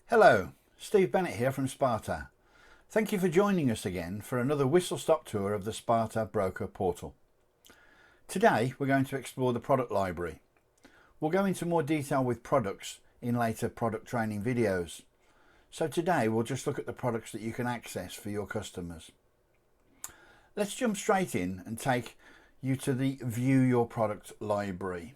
Hello, Steve Bennett here from Sparta. Thank you for joining us again for another whistle-stop tour of the Sparta broker portal. Today we're going to explore the product library. We'll go into more detail with products in later product training videos. So today we'll just look at the products that you can access for your customers. Let's jump straight in and take you to the View Your Product library.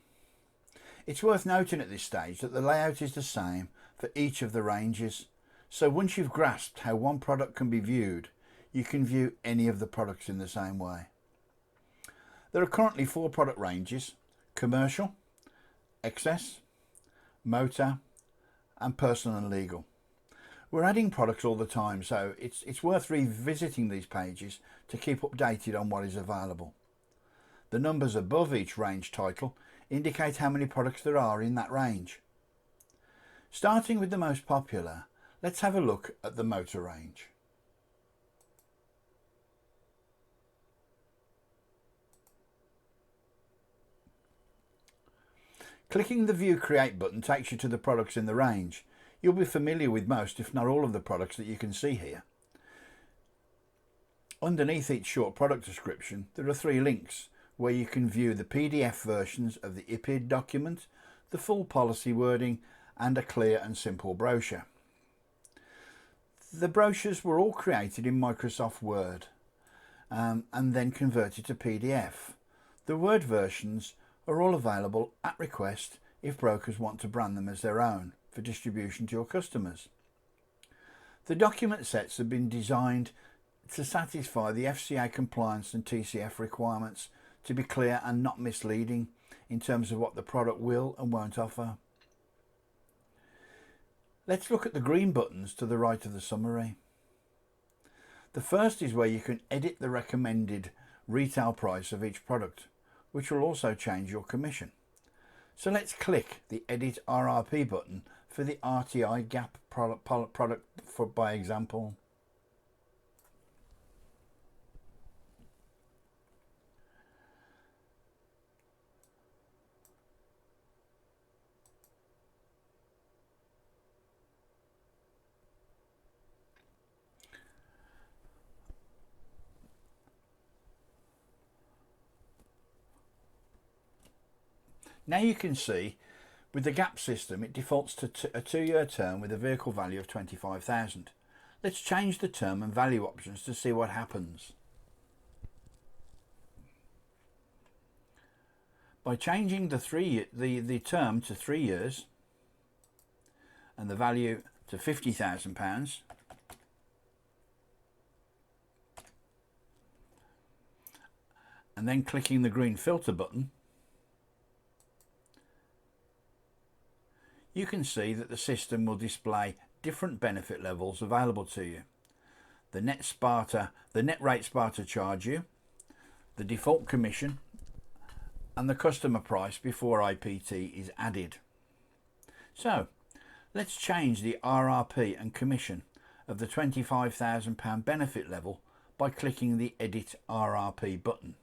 It's worth noting at this stage that the layout is the same for each of the ranges, so once you've grasped how one product can be viewed, you can view any of the products in the same way. There are currently 4 product ranges: commercial, excess, motor and personal and legal. We're adding products all the time, so it's worth revisiting these pages to keep updated on what is available. The numbers above each range title indicate how many products there are in that range. Starting with the most popular, let's have a look at the motor range. Clicking the View Create button takes you to the products in the range. You'll be familiar with most, if not all, of the products that you can see here. Underneath each short product description, there are 3 links where you can view the PDF versions of the IPID document, the full policy wording, and a clear and simple brochure. The brochures were all created in Microsoft Word and then converted to PDF. The Word versions are all available at request if brokers want to brand them as their own for distribution to your customers. The document sets have been designed to satisfy the FCA compliance and TCF requirements, to be clear and not misleading in terms of what the product will and won't offer. Let's look at the green buttons to the right of the summary. The first is where you can edit the recommended retail price of each product, which will also change your commission. So let's click the Edit RRP button for the RTI Gap product by example. Now you can see with the gap system it defaults to a 2-year term with a vehicle value of 25,000. Let's change the term and value options to see what happens. By changing the term to 3 years and the value to £50,000, and then clicking the green filter button, you can see that the system will display different benefit levels available to you. The net rate Sparta charge you, the default commission, and the customer price before IPT is added. So let's change the RRP and commission of the £25,000 benefit level by clicking the Edit RRP button.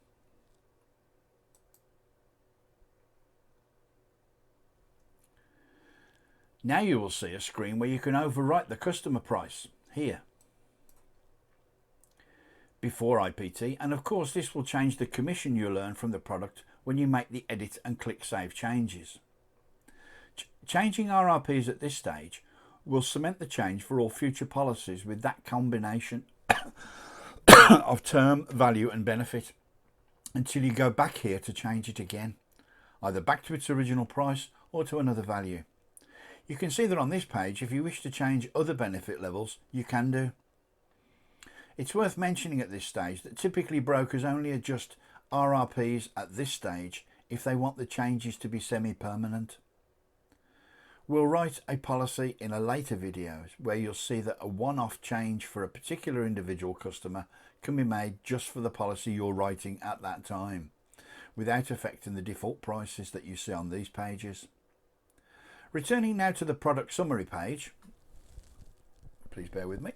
Now you will see a screen where you can overwrite the customer price here before IPT, and of course this will change the commission you earn from the product when you make the edit and click save changes. Changing RRPs at this stage will cement the change for all future policies with that combination of term, value and benefit until you go back here to change it again, either back to its original price or to another value. You can see that on this page, if you wish to change other benefit levels, you can do. It's worth mentioning at this stage that typically brokers only adjust RRPs at this stage if they want the changes to be semi-permanent. We'll write a policy in a later video where you'll see that a one-off change for a particular individual customer can be made just for the policy you're writing at that time, without affecting the default prices that you see on these pages. Returning now to the product summary page, please bear with me.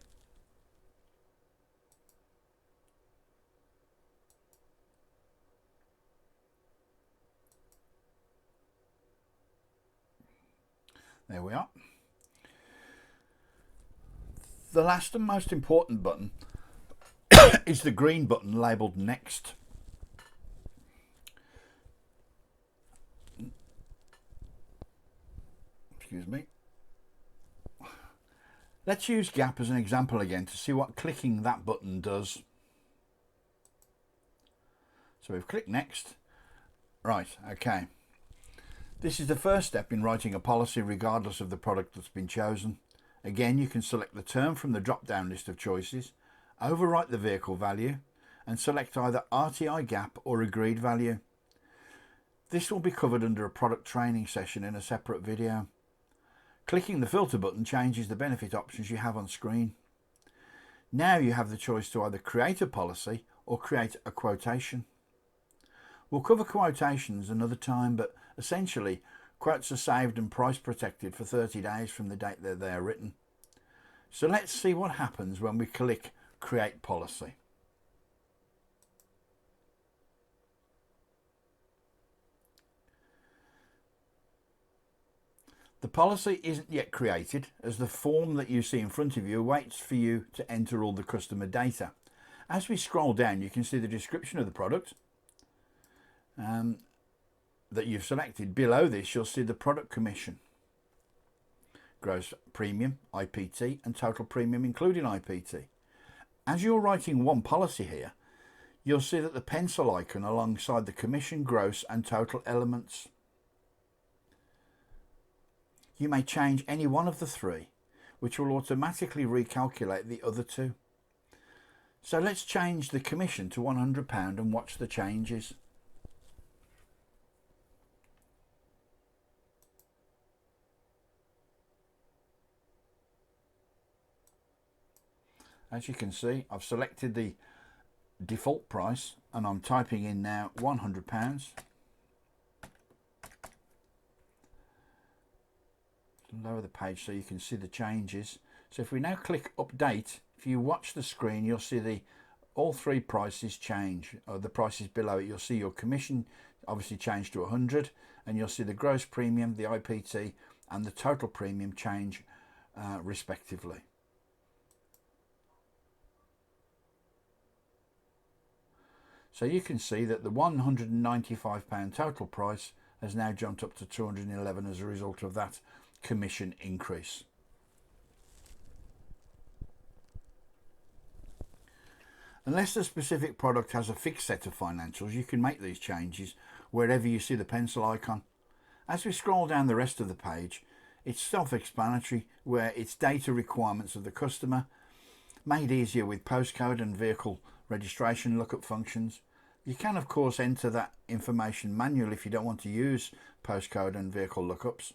There we are. The last and most important button is the green button labelled Next. Excuse me. Let's use Gap as an example again to see what clicking that button does. So we've clicked Next. Right, okay. This is the first step in writing a policy regardless of the product that's been chosen. Again, you can select the term from the drop-down list of choices, overwrite the vehicle value, and select either RTI Gap or agreed value. This will be covered under a product training session in a separate video. Clicking the filter button changes the benefit options you have on screen. Now you have the choice to either create a policy or create a quotation. We'll cover quotations another time, but essentially quotes are saved and price protected for 30 days from the date that they are written. So let's see what happens when we click Create Policy. The policy isn't yet created, as the form that you see in front of you waits for you to enter all the customer data. As we scroll down, you can see the description of the product that you've selected. Below this, you'll see the product commission, gross premium, IPT, and total premium including IPT. As you're writing one policy here, you'll see that the pencil icon alongside the commission, gross, and total elements. You may change any one of the three, which will automatically recalculate the other two. So let's change the commission to £100 and watch the changes. As you can see, I've selected the default price and I'm typing in now £100. Lower the page so you can see the changes. So if we now click Update, if you watch the screen, you'll see all three prices change, or the prices below it. You'll see your commission obviously change to 100, and you'll see the gross premium, the IPT, and the total premium change respectively. So you can see that the £195 total price has now jumped up to £211 as a result of that commission increase. Unless the specific product has a fixed set of financials, you can make these changes wherever you see the pencil icon. As we scroll down the rest of the page, it's self-explanatory, where it's data requirements of the customer, made easier with postcode and vehicle registration lookup functions. You can of course enter that information manually if you don't want to use postcode and vehicle lookups.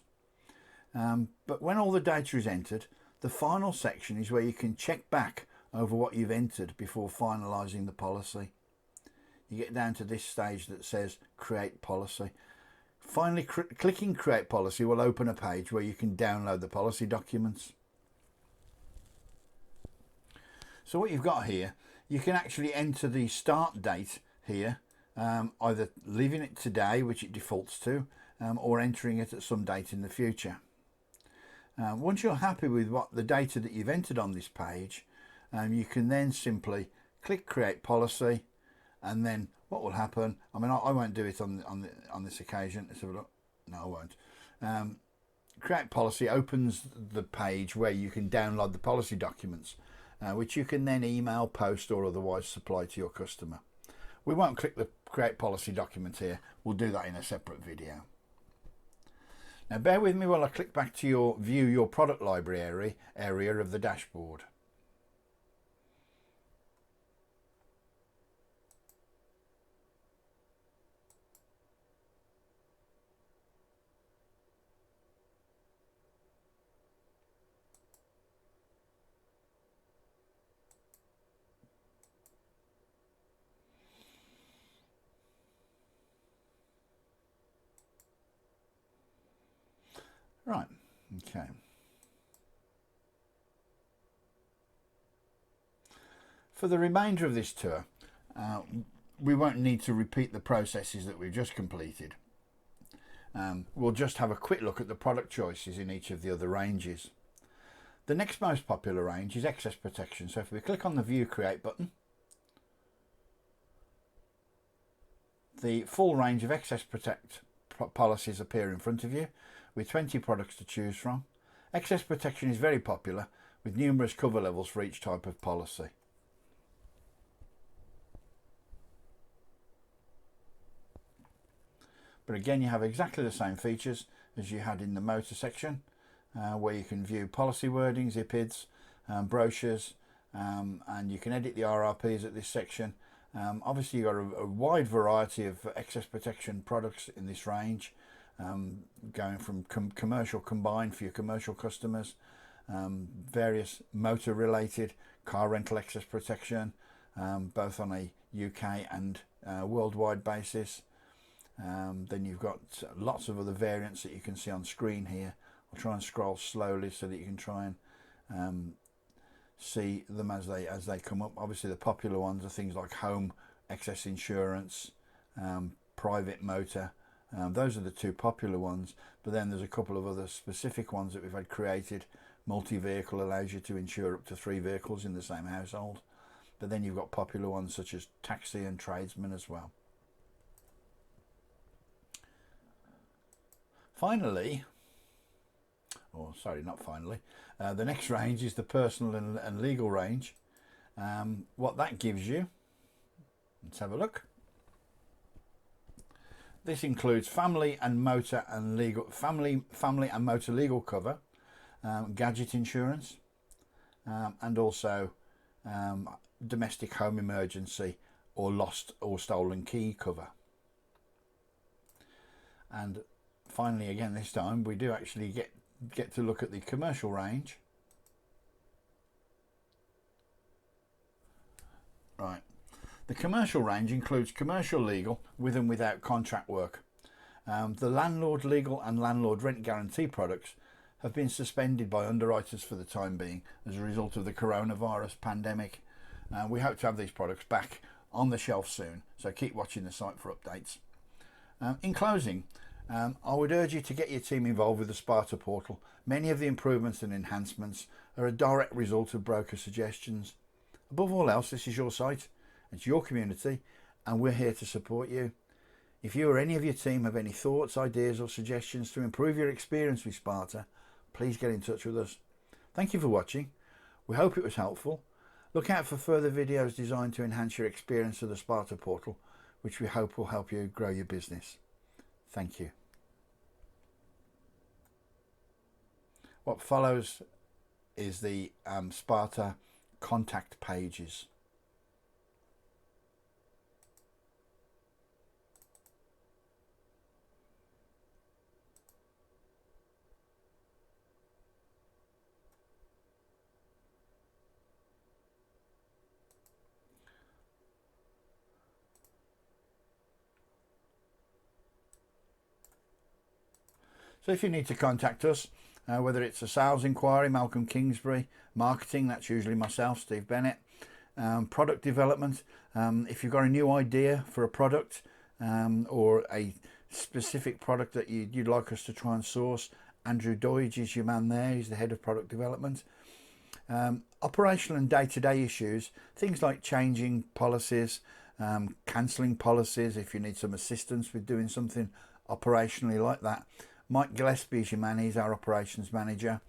But when all the data is entered, the final section is where you can check back over what you've entered before finalising the policy. You get down to this stage that says Create Policy. Finally, clicking Create Policy will open a page where you can download the policy documents. So what you've got here, you can actually enter the start date here, either leaving it today, which it defaults to, or entering it at some date in the future. Once you're happy with the data that you've entered on this page, you can then simply click Create Policy, and then what will happen, I mean, I won't do it on this occasion. Let's have a look. No, I won't. Create Policy opens the page where you can download the policy documents, which you can then email, post, or otherwise supply to your customer. We won't click the Create Policy document here. We'll do that in a separate video. Now bear with me while I click back to view your product library area of the dashboard. Right, okay. For the remainder of this tour, we won't need to repeat the processes that we've just completed. We'll just have a quick look at the product choices in each of the other ranges. The next most popular range is excess protection. So if we click on the View Create button, the full range of excess protect policies appear in front of you with 20 products to choose from. Excess protection is very popular with numerous cover levels for each type of policy. But again, you have exactly the same features as you had in the motor section, where you can view policy wordings, IPIDs, brochures, and you can edit the RRPs at this section. Obviously, you've got a wide variety of excess protection products in this range, going from commercial combined for your commercial customers, various motor related car rental excess protection, both on a UK and worldwide basis. Then you've got lots of other variants that you can see on screen here. I'll try and scroll slowly so that you can try and see them as they come up. Obviously the popular ones are things like home excess insurance, private motor. Those are the two popular ones, but then there's a couple of other specific ones that we've had created. Multi-vehicle allows you to insure up to 3 vehicles in the same household, but then you've got popular ones such as taxi and tradesman as well. Finally, the next range is the personal and legal range. What that gives you, let's have a look. This includes family and motor and legal family and motor legal cover, gadget insurance, and also domestic home emergency or lost or stolen key cover. And finally, again this time, we do actually get to look at the commercial range. Right. The commercial range includes commercial legal with and without contract work. The landlord legal and landlord rent guarantee products have been suspended by underwriters for the time being as a result of the coronavirus pandemic. We hope to have these products back on the shelf soon, so keep watching the site for updates. In closing, I would urge you to get your team involved with the Sparta portal. Many of the improvements and enhancements are a direct result of broker suggestions. Above all else, this is your site, it's your community, and we're here to support you. If you or any of your team have any thoughts, ideas or suggestions to improve your experience with Sparta, please get in touch with us. Thank you for watching. We hope it was helpful. Look out for further videos designed to enhance your experience of the Sparta portal, which we hope will help you grow your business. Thank you. What follows is the Sparta contact pages. So if you need to contact us, whether it's a sales inquiry, Malcolm Kingsbury, marketing, that's usually myself, Steve Bennett, product development, if you've got a new idea for a product or a specific product that you'd like us to try and source, Andrew Doidge is your man there, he's the head of product development. Operational and day-to-day issues, things like changing policies, cancelling policies, if you need some assistance with doing something operationally like that. Mike Gillespie is your man, he's our operations manager.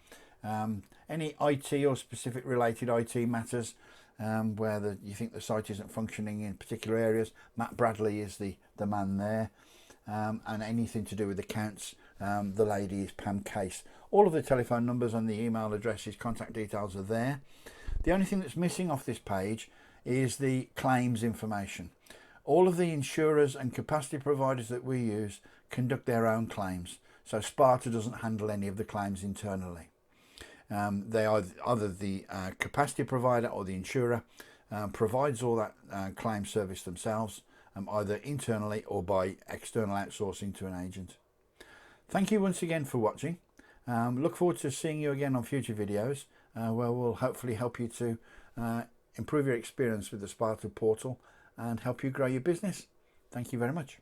Any IT or specific related IT matters where you think the site isn't functioning in particular areas, Matt Bradley is the man there. And anything to do with accounts, the lady is Pam Case. All of the telephone numbers and the email addresses, contact details are there. The only thing that's missing off this page is the claims information. All of the insurers and capacity providers that we use conduct their own claims. So Sparta doesn't handle any of the claims internally. They are either the capacity provider or the insurer provides all that claim service themselves, either internally or by external outsourcing to an agent. Thank you once again for watching. Look forward to seeing you again on future videos where we'll hopefully help you to improve your experience with the Sparta portal and help you grow your business. Thank you very much.